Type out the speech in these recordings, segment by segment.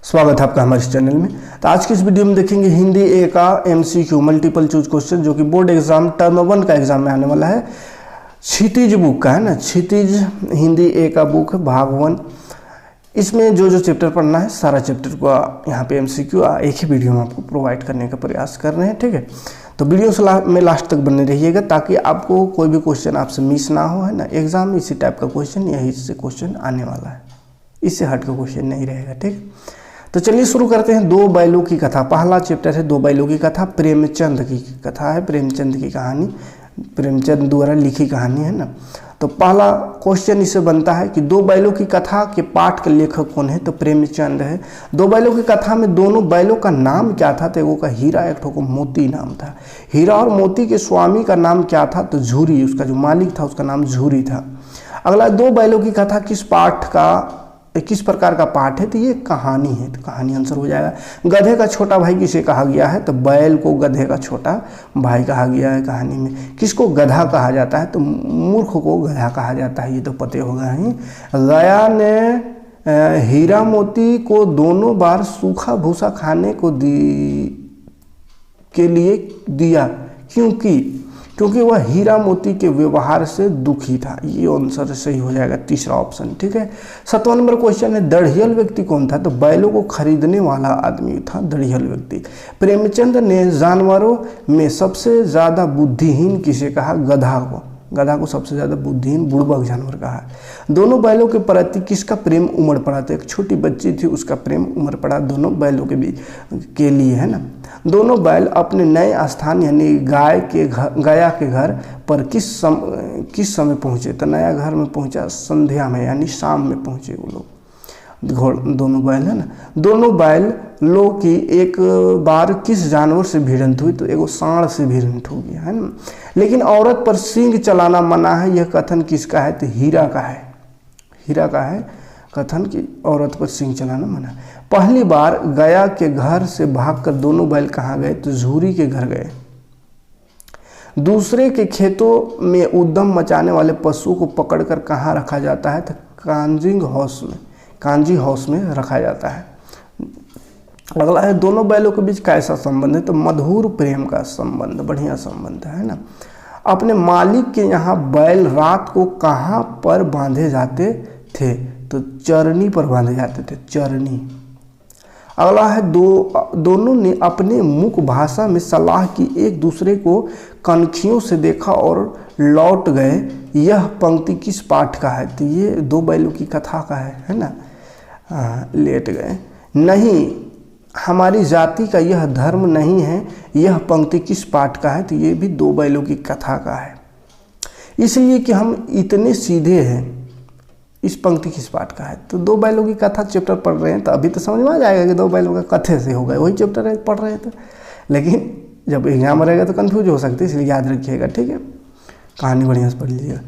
स्वागत है आपका हमारे इस चैनल में। तो आज की इस वीडियो में देखेंगे हिंदी ए का एमसीक्यू मल्टीपल चूज क्वेश्चन, जो कि बोर्ड एग्जाम टर्म 1 का एग्जाम में आने वाला है। क्षितिज बुक का है ना, क्षितिज हिंदी ए का बुक है, भाग 1। इसमें जो जो चैप्टर पढ़ना है सारा चैप्टर को यहाँ पे एमसीक्यू एक ही वीडियो में आपको प्रोवाइड करने का प्रयास कर रहे हैं, ठीक है। तो वीडियो में लास्ट तक बने रहिएगा ताकि आपको कोई भी क्वेश्चन आपसे मिस ना हो, है ना। एग्जाम में इसी टाइप का क्वेश्चन, यही से क्वेश्चन आने वाला है, इससे हट का क्वेश्चन नहीं रहेगा, ठीक। तो चलिए शुरू करते हैं। दो बैलों की कथा, पहला चैप्टर है दो बैलों की कथा। प्रेमचंद की कथा है, प्रेमचंद की कहानी, प्रेमचंद द्वारा लिखी कहानी है ना। तो पहला क्वेश्चन इससे बनता है कि दो बैलों की कथा के पाठ के लेखक कौन है, तो प्रेमचंद है। दो बैलों की कथा में दोनों बैलों का नाम क्या था, तो एगो का हीरा, एक ठो को मोती नाम था। हीरा और मोती के स्वामी का नाम क्या था, तो झूरी, उसका जो मालिक था उसका नाम झूरी था। अगला, दो बैलों की कथा किस प्रकार का पाठ है, तो ये कहानी है, तो कहानी आंसर हो जाएगा। गधे का छोटा भाई किसे कहा गया है, तो बैल को गधे का छोटा भाई कहा गया है कहानी में। किसको गधा कहा जाता है, तो मूर्ख को गधा कहा जाता है, ये तो पते होगा ही। गया ने हीरा मोती को दोनों बार सूखा भूसा खाने को के लिए दिया, क्योंकि वह हीरा मोती के व्यवहार से दुखी था। ये आंसर सही हो जाएगा, तीसरा ऑप्शन, ठीक है। 7वां नंबर क्वेश्चन है दढ़ियल व्यक्ति कौन था, तो बैलों को खरीदने वाला आदमी था दढ़ियल व्यक्ति। प्रेमचंद ने जानवरों में सबसे ज्यादा बुद्धिहीन किसे कहा, गधा को। गधा को सबसे ज्यादा बुद्धिहीन बुड़बक जानवर कहा। दोनों बैलों के प्रति किसका प्रेम उमड़ पड़ा, तो एक छोटी बच्ची थी उसका प्रेम उमड़ पड़ा दोनों बैलों के लिए, है ना। दोनों बैल अपने नए स्थान यानी गया के घर पर किस समय पहुंचे, तो नया घर में पहुंचा संध्या में यानी शाम में पहुंचे वो लोग। दोनों बैल है ना। दोनों बैल लोग की एक बार किस जानवर से भिड़ंत हुई, तो एगो सांड से भिड़ंत हो गया, है ना। लेकिन औरत पर सींग चलाना मना है, यह कथन किसका है, तो हीरा का है। हीरा का है कथन कि औरत पर सींग चलाना मना। पहली बार गया के घर से भागकर दोनों बैल कहाँ गए, तो झूरी के घर गए। दूसरे के खेतों में उद्यम मचाने वाले पशुओं को पकड़कर कहाँ रखा जाता है, तो कांजी हाउस में रखा जाता है। अगला है दोनों बैलों के बीच कैसा संबंध है, तो मधुर प्रेम का संबंध, बढ़िया संबंध है ना। अपने मालिक के यहाँ बैल रात को कहाँ पर बांधे जाते थे, तो चरनी पर बांधे जाते थे, चरनी। अगला है दोनों ने अपने मुख भाषा में सलाह की, एक दूसरे को कनखियों से देखा और लौट गए। यह पंक्ति किस पाठ का है, तो ये दो बैलों की कथा का है ना। लेट गए, नहीं हमारी जाति का यह धर्म नहीं है, यह पंक्ति किस पाठ का है, तो ये भी दो बैलों की कथा का है। इसलिए कि हम इतने सीधे हैं, इस पंक्ति किस पाठ का है, तो दो बैलों की कथा चैप्टर पढ़ रहे हैं तो अभी तो समझ में आ जाएगा कि दो बैलों का कथे से होगा, वही चैप्टर पढ़ रहे थे। लेकिन जब एग्जाम रहेगा तो कंफ्यूज हो सकते हैं, इसलिए याद रखिएगा, ठीक है। कहानी बढ़िया से पढ़ लीजिएगा।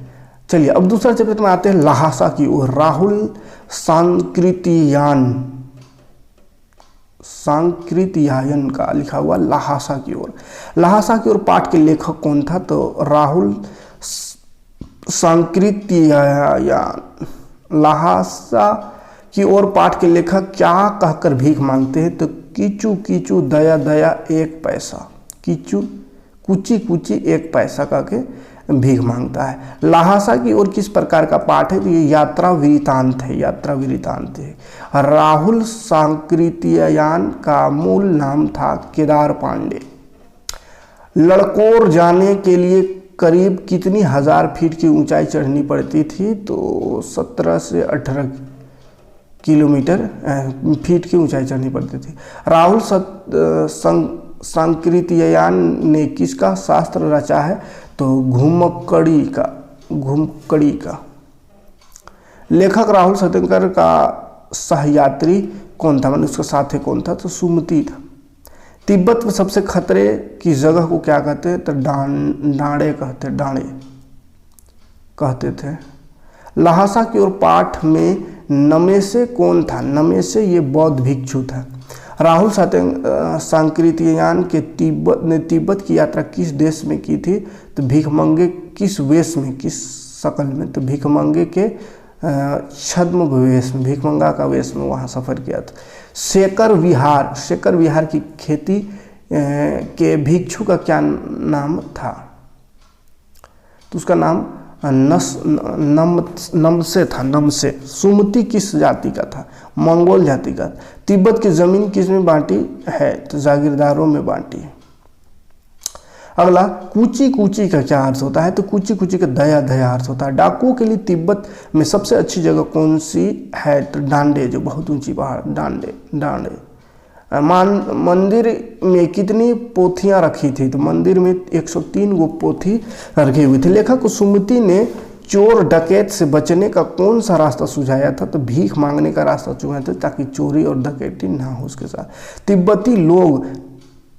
चलिए अब दूसरा चैप्टर में आते हैं लहासा की ओर। राहुल सांकृत्यायन का लिखा हुआ लहासा की ओर। लहासा की ओर पाठ के लेखक कौन था, तो राहुल सांकृत्यायन। लहासा की ओर पाठ के लेखक क्या कहकर भीख मांगते हैं, तो कीचू कीचू दया दया एक पैसा, कीचू कुची कुची एक पैसा का के भीख मांगता है। लहासा की ओर किस प्रकार का पाठ है, तो ये यात्रा वृतांत है, यात्रा वृतांत है। राहुल सांकृत्यायन का मूल नाम था केदार पांडे। लड़कोर जाने के लिए करीब कितनी हजार फीट की ऊंचाई चढ़नी पड़ती थी, तो 17 से 18 किलोमीटर फीट की ऊंचाई चढ़नी पड़ती थी। राहुल सांकृत्यायन ने किसका शास्त्र रचा है, तो घुमक्कड़ी का। लेखक राहुल सत्यंकर का सहयात्री कौन था, मतलब उसका साथी कौन था, तो सुमति था। तिब्बत में सबसे खतरे की जगह को क्या कहते हैं, तो डांडे कहते थे। लहासा की ओर पाठ में नमेसे कौन था, नमेसे ये बौद्ध भिक्षु था। राहुल सांकृत्यायन के तिब्बत की यात्रा किस देश में की थी, तो भिखमंगे किस वेश में, किस शक्ल में, तो भिखमंगे के छद्म वेश में, भिखमंगा का वेश में वहाँ सफ़र किया था। शेकर विहार की खेती के भिक्षु का क्या नाम था? तो उसका नाम नमसे था, नमसे। सुमति किस जाति का था? मंगोल जाति का। तिब्बत की जमीन किस में बांटी है? तो जागीरदारों में बांटी है। अगला, कूची कूची का क्या अर्थ होता है? तो कूची कूची का दया दया अर्थ होता है। डाकुओं के लिए तिब्बत में सबसे अच्छी जगह कौन सी है? तो डांडे, जो बहुत ऊंची पहाड़, डांडे। मंदिर में कितनी पोथियां रखी थी? तो मंदिर में 103 गो पोथी रखी हुई थी। लेखक सुमति ने चोर डकैत से बचने का कौन सा रास्ता सुझाया था? तो भीख मांगने का रास्ता सुझाया था, ताकि चोरी और डकैती ना हो उसके साथ। तिब्बती लोग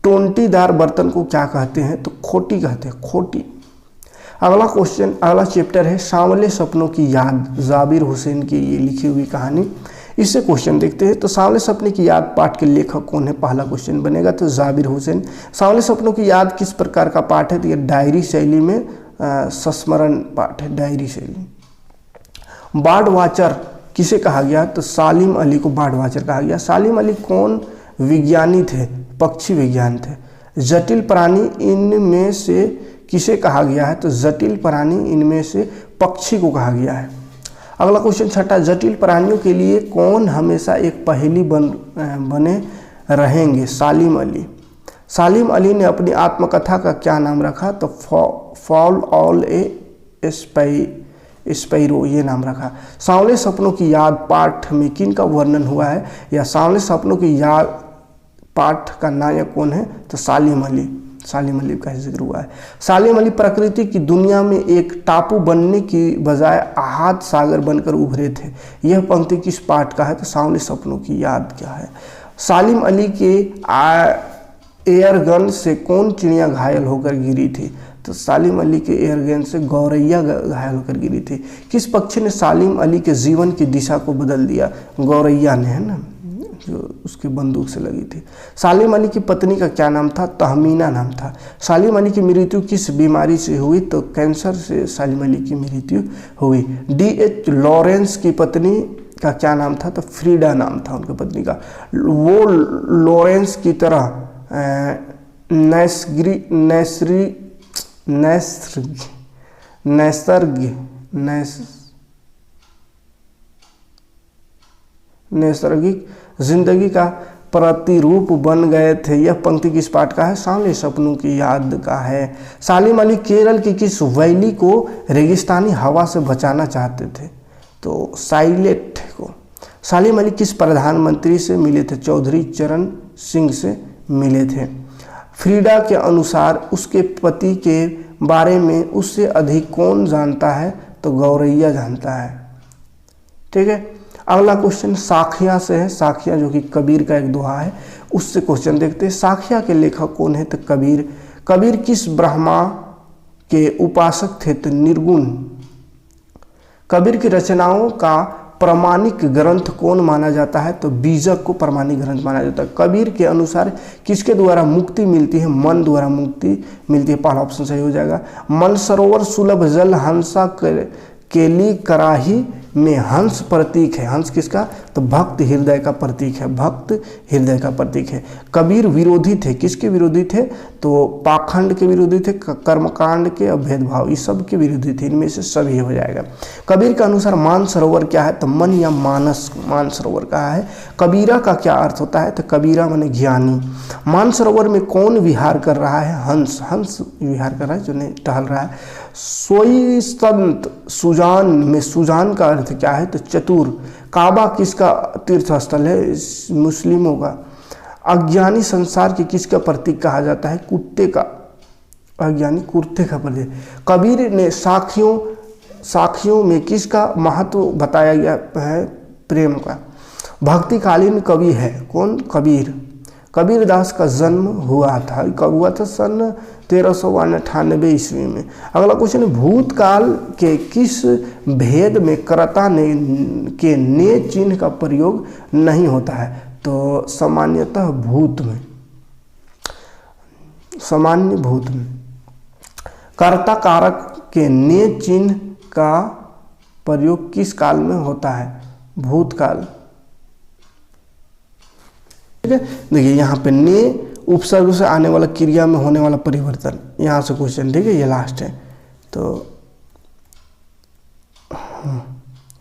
टोंटीदार बर्तन को क्या कहते हैं? तो खोटी कहते हैं, खोटी। अगला क्वेश्चन, अगला चैप्टर है सांवले सपनों की याद, जाबिर हुसैन की ये लिखी हुई कहानी। इससे क्वेश्चन देखते हैं। तो सांवले सपने की याद पाठ के लेखक कौन है? पहला क्वेश्चन बनेगा तो जाबिर हुसैन। सांवले सपनों की याद किस प्रकार का पाठ है? तो ये डायरी शैली में संस्मरण पाठ है, डायरी शैली। बार्ड वाचर किसे कहा गया? तो सालिम अली को बार्ड वाचर कहा गया। सालिम अली कौन विज्ञानी थे? पक्षी विज्ञान थे। जटिल प्राणी इनमें से किसे कहा गया है? तो जटिल प्राणी इनमें से पक्षी को कहा गया है। अगला क्वेश्चन छठा, जटिल प्राणियों के लिए कौन हमेशा एक पहेली बने रहेंगे? सालिम अली। सालिम अली ने अपनी आत्मकथा का क्या नाम रखा? तो फॉल ऑल ए स्पैरो, ये नाम रखा। सांवले सपनों की याद पाठ में किन का वर्णन हुआ है? या सांवले सपनों की याद पाठ का नायक कौन है? तो सालिम अली का जिक्र हुआ है। सालिम अली प्रकृति की दुनिया में एक टापू बनने की बजाय अहात सागर बनकर उभरे थे। यह पंक्ति किस पाठ का है? तो सांवले सपनों की याद क्या है? सालिम अली के एयरगन से कौन चिड़िया घायल होकर गिरी थी? तो सालिम अली के एयरगन से गौरैया घायल होकर गिरी थी। किस पक्षी ने सालिम अली के जीवन की दिशा को बदल दिया? गौरैया ने, है ना, जो उसके बंदूक से लगी थी। सालिम अली की पत्नी का क्या नाम था? तहमीना नाम था। सालिम अली की मृत्यु किस बीमारी से हुई? तो कैंसर से सालिम अली की मृत्यु हुई। D.H. लॉरेंस की पत्नी का क्या नाम था? तो फ्रीडा नाम था उनकी पत्नी का। वो लॉरेंस की तरह नैसर्गिक जिंदगी का प्रतिरूप बन गए थे। यह पंक्ति किस पाठ का है? सांवले सपनों की याद का है। सालिम अली केरल की किस वैली को रेगिस्तानी हवा से बचाना चाहते थे? तो साइलेट को। सालिम अली किस प्रधानमंत्री से मिले थे? चौधरी चरण सिंह से मिले थे। फ्रीडा के अनुसार उसके पति के बारे में उससे अधिक कौन जानता है? तो गौरैया जानता है। ठीक है। अगला क्वेश्चन साखिया से है। साखिया जो कि कबीर का एक दोहा है, उससे क्वेश्चन देखते हैं। साखिया के लेखक कौन है? तो कबीर। कबीर किस ब्रह्मा के उपासक थे? तो निर्गुण। कबीर की रचनाओं का प्रामाणिक ग्रंथ कौन माना जाता है? तो बीजक को प्रामाणिक ग्रंथ माना जाता है। कबीर के अनुसार किसके द्वारा मुक्ति मिलती है? मन द्वारा मुक्ति मिलती है। पहला ऑप्शन सही हो जाएगा। मन सरोवर सुलभ जल हंसा केली कराही में हंस प्रतीक है। हंस किसका? तो भक्त हृदय का प्रतीक है, भक्त हृदय का प्रतीक है। कबीर विरोधी थे। किसके विरोधी थे? तो पाखंड के विरोधी थे, कर्मकांड के और भेदभाव, इस सब के विरोधी थे। इनमें से सभी हो जाएगा। कबीर के अनुसार मान सरोवर क्या है? तो मन या मानस मान सरोवर कहा है। कबीरा का क्या अर्थ होता है? तो कबीरा माने ज्ञानी। मान सरोवर में कौन विहार कर रहा है? हंस। हंस विहार कर रहा है, जो नहीं टहल रहा है। सोई संत सुजान में सुजान का अर्थ क्या है? तो चतुर। काबा किसका तीर्थ स्थल है? मुस्लिमों का। अज्ञानी संसार के किसका प्रतीक कहा जाता है? कुत्ते का। अज्ञानी कुत्ते का प्रतीक। कबीर ने साखियों में किसका महत्व बताया गया है? प्रेम का। भक्तिकालीन कवि है कौन? कबीर। कबीरदास का जन्म हुआ था, कब हुआ था? सन 1398 ईस्वी में। अगला क्वेश्चन है, भूतकाल के किस भेद में कर्ता के ने चिन्ह का प्रयोग नहीं होता है? तो सामान्यतः भूत में, सामान्य भूत में कर्ता कारक के ने चिन्ह का प्रयोग किस काल में होता है? भूतकाल। ठीक है, देखिए यहाँ पे ने उपसर्ग से आने वाला क्रिया में होने वाला परिवर्तन, यहाँ से क्वेश्चन, ठीक है, ये लास्ट है। तो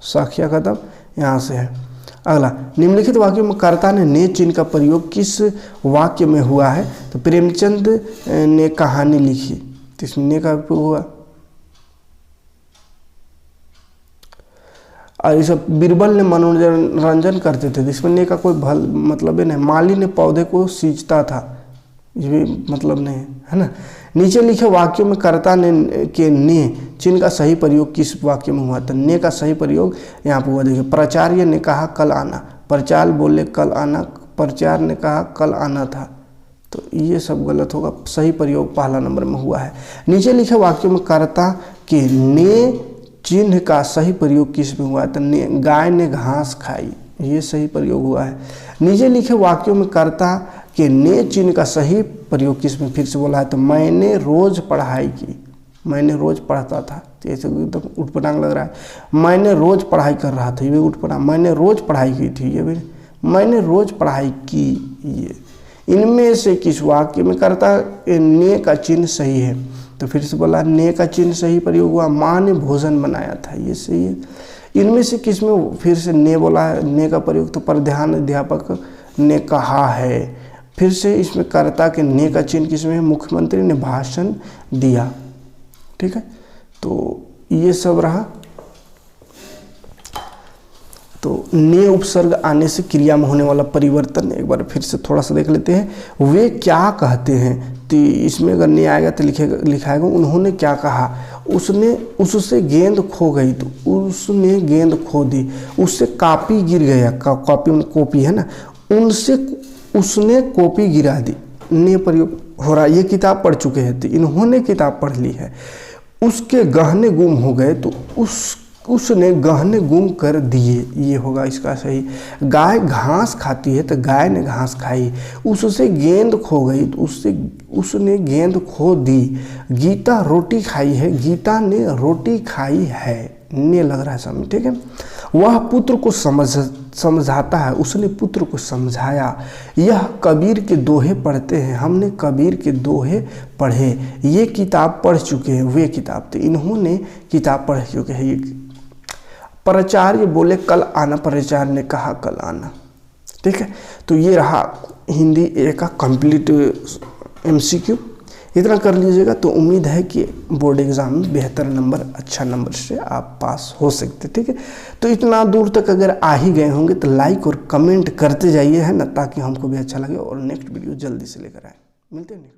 साख्या खत्म, यहाँ से है। अगला, निम्नलिखित वाक्यों में कर्ता ने चिन्ह का प्रयोग किस वाक्य में हुआ है? तो प्रेमचंद ने कहानी लिखी, तो इसमें ने का उपयोग हुआ। और ये सब बीरबल ने मनोरंजन करते थे, इसमें ने का कोई मतलब ही नहीं। माली ने पौधे को सींचता था, ये भी मतलब नहीं है ना। नीचे लिखे वाक्यों में कर्ता ने के ने चिन्ह का सही प्रयोग किस वाक्य में हुआ? तो ने का सही प्रयोग यहाँ पर हुआ। देखिए, प्राचार्य ने कहा कल आना, प्रचार बोले कल आना, प्रचार ने कहा कल आना था, तो ये सब गलत होगा। सही प्रयोग पहला नंबर में हुआ है। नीचे लिखे वाक्यों में कर्ता के ने चिन्ह का सही प्रयोग किस में हुआ? तो ने गाय ने घास खाई, ये सही प्रयोग हुआ है। नीचे लिखे वाक्यों में कर्ता के ने चिन्ह का सही प्रयोग किस में फिर से बोला है? तो मैंने रोज पढ़ाई की, मैंने रोज पढ़ता था, तो ऐसे एकदम उठपटांग लग रहा है। मैंने रोज पढ़ाई कर रहा था, ये भी उठपटांग। मैंने रोज पढ़ाई की थी, ये भी। मैंने रोज पढ़ाई की, ये। इनमें से किस वाक्य में कर्ता ने का चिन्ह सही है? तो फिर से बोला ने का चिन्ह सही प्रयोग हुआ। माँ ने भोजन बनाया था, ये सही है। इनमें से किस में फिर से ने बोला है ने का प्रयोग? तो प्रधान अध्यापक ने कहा है। फिर से इसमें कर्ता के ने का चिन्ह किसमें है? मुख्यमंत्री ने भाषण दिया। ठीक है, तो ये सब रहा। तो ने उपसर्ग आने से क्रिया में होने वाला परिवर्तन एक बार फिर से थोड़ा सा देख लेते हैं। वे क्या कहते हैं? तो इसमें अगर ने आएगा तो लिखाएगा उन्होंने क्या कहा। उसने उससे गेंद खो गई, तो उसने गेंद खो दी। उससे कॉपी गिर गया, कॉपी में कॉपी है ना, उनसे उसने कॉपी गिरा दी। ने प्रयोग हो रहा है। ये किताब पढ़ चुके हैं, तो इन्होंने किताब पढ़ ली है। उसके गहने गुम हो गए, तो उसने गहने गुम कर दिए, ये होगा इसका सही। गाय घास खाती है, तो गाय ने घास खाई। उससे गेंद खो गई, तो उसने गेंद खो दी। गीता रोटी खाई है, गीता ने रोटी खाई है। ने लग रहा है समझ, ठीक है। वह पुत्र को समझाता है, उसने पुत्र को समझाया। यह कबीर के दोहे पढ़ते हैं, हमने कबीर के दोहे पढ़े। ये किताब पढ़ चुके हैं, वे किताब, तो इन्होंने किताब पढ़ चुके हैं। ये प्राचार्य बोले कल आना, प्राचार्य ने कहा कल आना। ठीक है, तो ये रहा हिंदी ए का कंप्लीट MCQ। इतना कर लीजिएगा तो उम्मीद है कि बोर्ड एग्जाम में बेहतर नंबर, अच्छा नंबर से आप पास हो सकते। ठीक है, तो इतना दूर तक अगर आ ही गए होंगे तो लाइक और कमेंट करते जाइए, है ना, ताकि हमको भी अच्छा लगे और नेक्स्ट वीडियो जल्दी से लेकर आए। मिलते हैं नेक्स्ट।